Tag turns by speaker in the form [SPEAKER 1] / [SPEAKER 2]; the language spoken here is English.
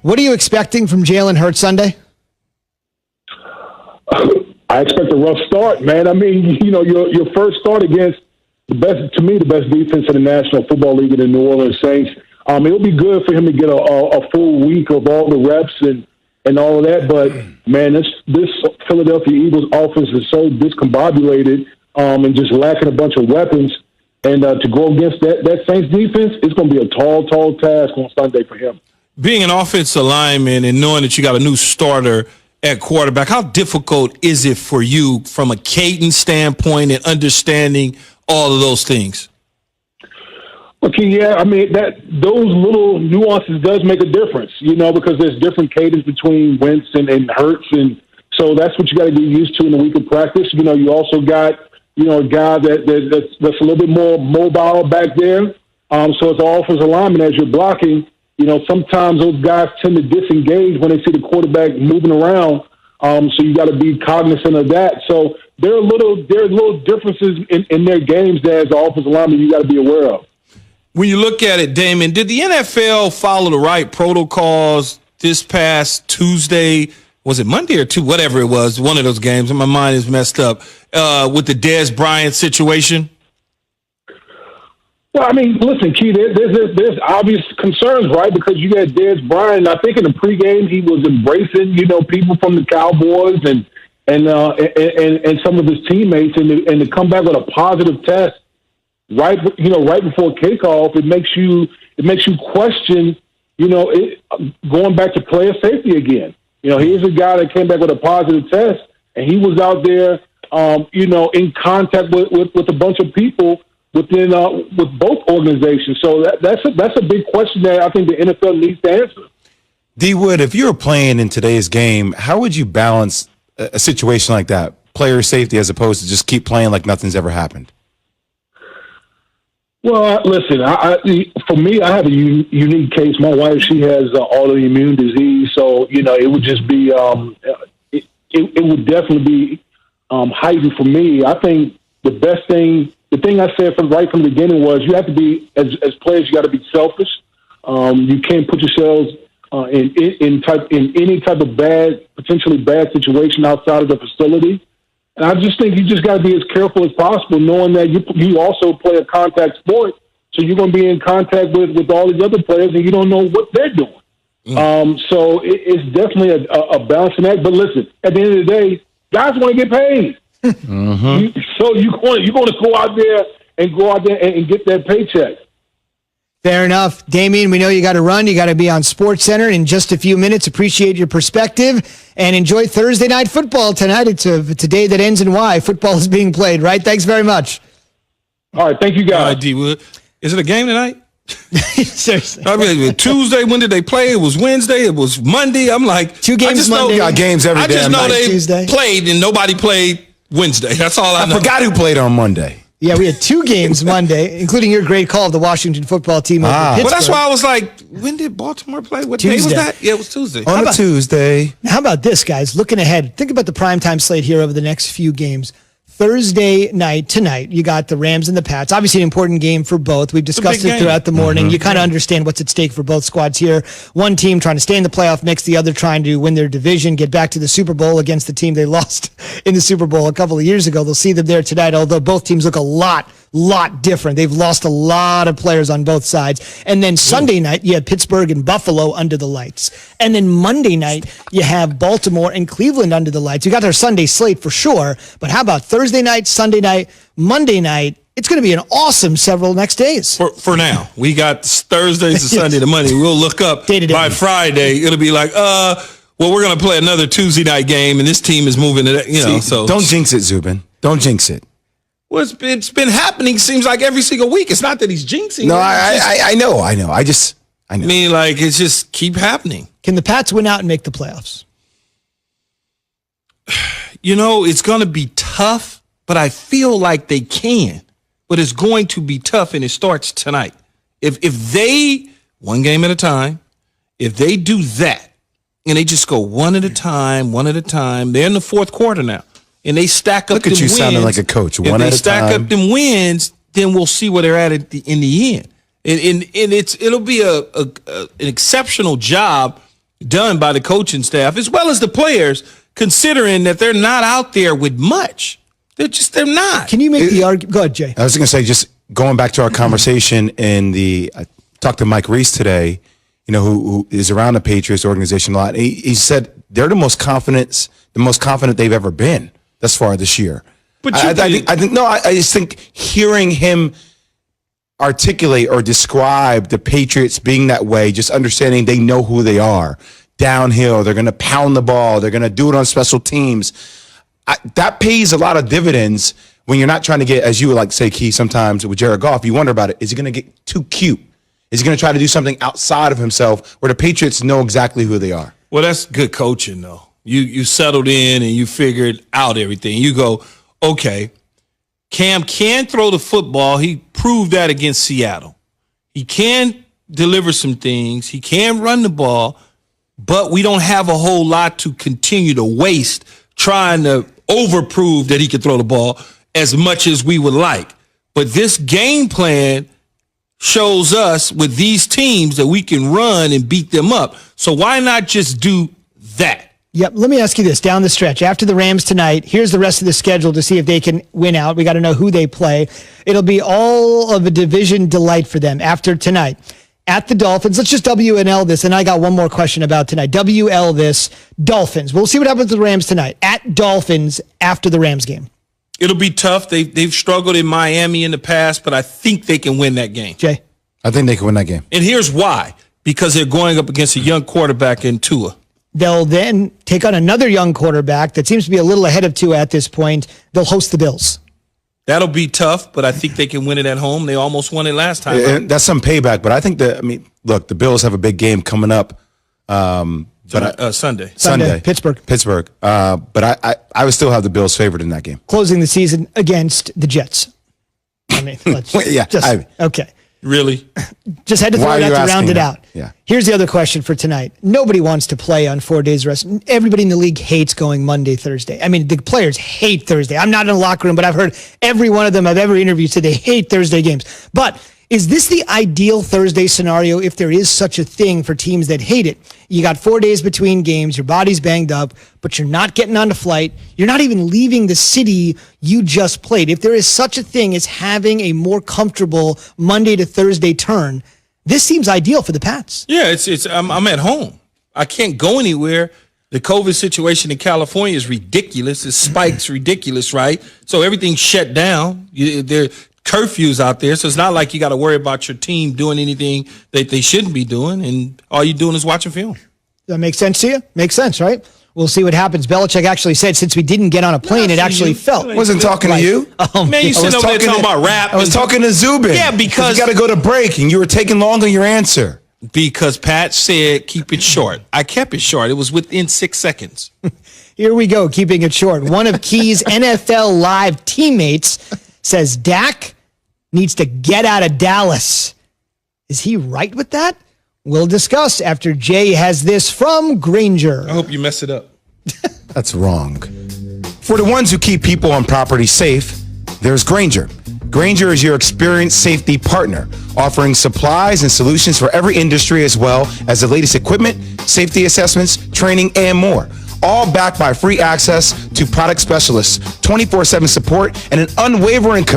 [SPEAKER 1] What are you expecting from Jalen Hurts Sunday?
[SPEAKER 2] I expect a rough start, man. I mean, your first start against the best defense in the National Football League in the New Orleans Saints. It'll be good for him to get a full week of all the reps and all of that. But man, this Philadelphia Eagles offense is so discombobulated and just lacking a bunch of weapons. And to go against that Saints defense, it's going to be a tall task on Sunday for him.
[SPEAKER 3] Being an offensive lineman and knowing that you got a new starter at quarterback, how difficult is it for you from a cadence standpoint and understanding all of those things?
[SPEAKER 2] Okay, yeah, I mean, those little nuances does make a difference, because there's different cadence between Wentz and Hurts, and so that's what you got to get used to in the week of practice. You also got, a guy that's a little bit more mobile back there. So as an offensive lineman, as you're blocking, sometimes those guys tend to disengage when they see the quarterback moving around. So you got to be cognizant of that. So there are little differences in their games that as an offensive lineman you got to be aware of.
[SPEAKER 3] When you look at it, Damien, did the NFL follow the right protocols this past Tuesday? Was it Monday or Tuesday? Whatever it was, one of those games. And my mind is messed up with the Dez Bryant situation.
[SPEAKER 2] Well, I mean, listen, Key, there's obvious concerns, right? Because you got Dez Bryant. I think in the pregame he was embracing, people from the Cowboys and some of his teammates, and to come back with a positive test right before kickoff, it makes you question, going back to player safety again. Here's a guy that came back with a positive test, and he was out there, in contact with a bunch of people within with both organizations. So that's a big question that I think the NFL needs to answer.
[SPEAKER 4] D. Wood, if you were playing in today's game, how would you balance a situation like that, player safety, as opposed to just keep playing like nothing's ever happened?
[SPEAKER 2] Well, listen, for me, I have a unique case. My wife, she has autoimmune disease, so it would just be it would definitely be heightened for me. I think the thing I said from the beginning was you have to be as players, you got to be selfish. You can't put yourselves in any type of potentially bad situation outside of the facility. And I just think you just got to be as careful as possible, knowing that you also play a contact sport, so you're going to be in contact with all these other players, and you don't know what they're doing. So it's definitely a balancing act. But listen, at the end of the day, guys want to get paid. Mm-hmm. So you're going to go out there and get that paycheck.
[SPEAKER 1] Fair enough. Damien, we know you got to run. You got to be on SportsCenter in just a few minutes. Appreciate your perspective and enjoy Thursday Night Football tonight. It's a day that ends in Y. Football is being played, right? Thanks very much.
[SPEAKER 2] All right. Thank you, guys.
[SPEAKER 3] All right, D-Wood. Is it a game tonight?
[SPEAKER 1] Seriously.
[SPEAKER 3] I mean, Tuesday, when did they play? It was Wednesday. It was Monday. I'm like,
[SPEAKER 1] 2 games Monday.
[SPEAKER 4] We got games every
[SPEAKER 3] I
[SPEAKER 4] day.
[SPEAKER 3] just know they
[SPEAKER 1] Tuesday.
[SPEAKER 3] played and nobody played Wednesday. That's all I know.
[SPEAKER 4] I forgot who played on Monday.
[SPEAKER 1] Yeah, we had 2 games Monday, including your great call of the Washington football team over Pittsburgh.
[SPEAKER 3] Well, that's why I was like, when did Baltimore play? What
[SPEAKER 1] Tuesday.
[SPEAKER 3] day was that? Yeah, it was Tuesday.
[SPEAKER 4] On a Tuesday.
[SPEAKER 1] How about this, guys? Looking ahead, think about the primetime slate here over the next few games. Thursday night, tonight, you got the Rams and the Pats. Obviously, an important game for both. We've discussed it throughout the morning. Mm-hmm. You kind of understand what's at stake for both squads here. One team trying to stay in the playoff mix, the other trying to win their division, get back to the Super Bowl against the team they lost in the Super Bowl a couple of years ago. They'll see them there tonight, although both teams look a lot different. They've lost a lot of players on both sides. And then Sunday night, you have Pittsburgh and Buffalo under the lights. And then Monday night, you have Baltimore and Cleveland under the lights. You got their Sunday slate for sure, but how about Thursday night, Sunday night, Monday night? It's going to be an awesome several next days.
[SPEAKER 3] For now, we got Thursdays to Sunday to Monday. We'll look up by Friday. It'll be like, well, we're going to play another Tuesday night game, and this team is moving to that, so.
[SPEAKER 4] Don't jinx it, Zubin. Don't jinx it.
[SPEAKER 3] Well, it's been happening, seems like every single week. It's not that he's jinxing.
[SPEAKER 4] No, I know. I know. I
[SPEAKER 3] mean, like, it's just keep happening.
[SPEAKER 1] Can the Pats win out and make the playoffs?
[SPEAKER 3] It's going to be tough, but I feel like they can. But it's going to be tough, and it starts tonight. If they, one game at a time, if they do that, and they just go one at a time, they're in the fourth quarter now. And they stack up
[SPEAKER 4] Look at you
[SPEAKER 3] wins.
[SPEAKER 4] Sounding like a coach.
[SPEAKER 3] If they stack up them wins, then we'll see where they're at in the end. And it'll be an exceptional job done by the coaching staff as well as the players, considering that they're not out there with much. They're not.
[SPEAKER 1] Can you make the argument? Go ahead, Jay.
[SPEAKER 4] I was going to say, just going back to our conversation I talked to Mike Reese today, who is around the Patriots organization a lot. He said they're the most confident they've ever been thus far this year.
[SPEAKER 3] But
[SPEAKER 4] I just think hearing him articulate or describe the Patriots being that way, just understanding they know who they are. Downhill, they're going to pound the ball, they're going to do it on special teams. That pays a lot of dividends when you're not trying to get, as you would like to say, Key, sometimes with Jared Goff, you wonder about it. Is he going to get too cute? Is he going to try to do something outside of himself where the Patriots know exactly who they are?
[SPEAKER 3] Well, that's good coaching, though. You settled in and you figured out everything. You go, okay, Cam can throw the football. He proved that against Seattle. He can deliver some things. He can run the ball, but we don't have a whole lot to continue to waste trying to overprove that he can throw the ball as much as we would like. But this game plan shows us with these teams that we can run and beat them up. So why not just do that?
[SPEAKER 1] Yep. Let me ask you this. Down the stretch, after the Rams tonight, here's the rest of the schedule to see if they can win out. We got to know who they play. It'll be all of a division delight for them after tonight. At the Dolphins, let's just WNL this, and I got one more question about tonight. WL this, Dolphins. We'll see what happens with the Rams tonight. At Dolphins after the Rams game.
[SPEAKER 3] It'll be tough. They've struggled in Miami in the past, but I think they can win that game.
[SPEAKER 1] Jay?
[SPEAKER 4] I think they can win that game.
[SPEAKER 3] And here's why. Because they're going up against a young quarterback in Tua.
[SPEAKER 1] They'll then take on another young quarterback that seems to be a little ahead of Tua at this point. They'll host the Bills.
[SPEAKER 3] That'll be tough, but I think they can win it at home. They almost won it last time.
[SPEAKER 4] And that's some payback, but I think look, the Bills have a big game coming up.
[SPEAKER 3] Sunday.
[SPEAKER 1] Pittsburgh.
[SPEAKER 4] But I would still have the Bills favored in that game.
[SPEAKER 1] Closing the season against the Jets. I mean, let's okay.
[SPEAKER 3] Really?
[SPEAKER 1] Just had to throw it out to round it out.
[SPEAKER 4] Yeah.
[SPEAKER 1] Here's the other question for tonight. Nobody wants to play on 4 days rest. Everybody in the league hates going Monday, Thursday. I mean, the players hate Thursday. I'm not in a locker room, but I've heard every one of them I've ever interviewed say they hate Thursday games. But is this the ideal Thursday scenario if there is such a thing for teams that hate it? You got 4 days between games, your body's banged up, but you're not getting on a flight. You're not even leaving the city you just played. If there is such a thing as having a more comfortable Monday to Thursday turn, this seems ideal for the Pats.
[SPEAKER 3] Yeah, I'm at home. I can't go anywhere. The COVID situation in California is ridiculous. The spike's ridiculous, right? So everything's shut down. There are curfews out there, so it's not like you got to worry about your team doing anything that they shouldn't be doing, and all you're doing is watching film.
[SPEAKER 1] Does that make sense to you? Makes sense, right? We'll see what happens. Belichick actually said since we didn't get on a plane, it actually felt.
[SPEAKER 4] I wasn't talking to you.
[SPEAKER 3] Man, you sitting over there talking about rap.
[SPEAKER 4] I was talking to Zubin.
[SPEAKER 3] Yeah, because
[SPEAKER 4] you got to go to break, and you were taking long on your answer.
[SPEAKER 3] Because Pat said keep it short. I kept it short. It was within 6 seconds.
[SPEAKER 1] Here we go, keeping it short. One of Key's NFL Live teammates says Dak needs to get out of Dallas. Is he right with that? We'll discuss after Jay has this from Granger.
[SPEAKER 3] I hope you mess it up.
[SPEAKER 4] That's wrong. For the ones who keep people on property safe, there's Granger. Granger is your experienced safety partner, offering supplies and solutions for every industry as well as the latest equipment, safety assessments, training, and more. All backed by free access to product specialists, 24/7 support, and an unwavering commitment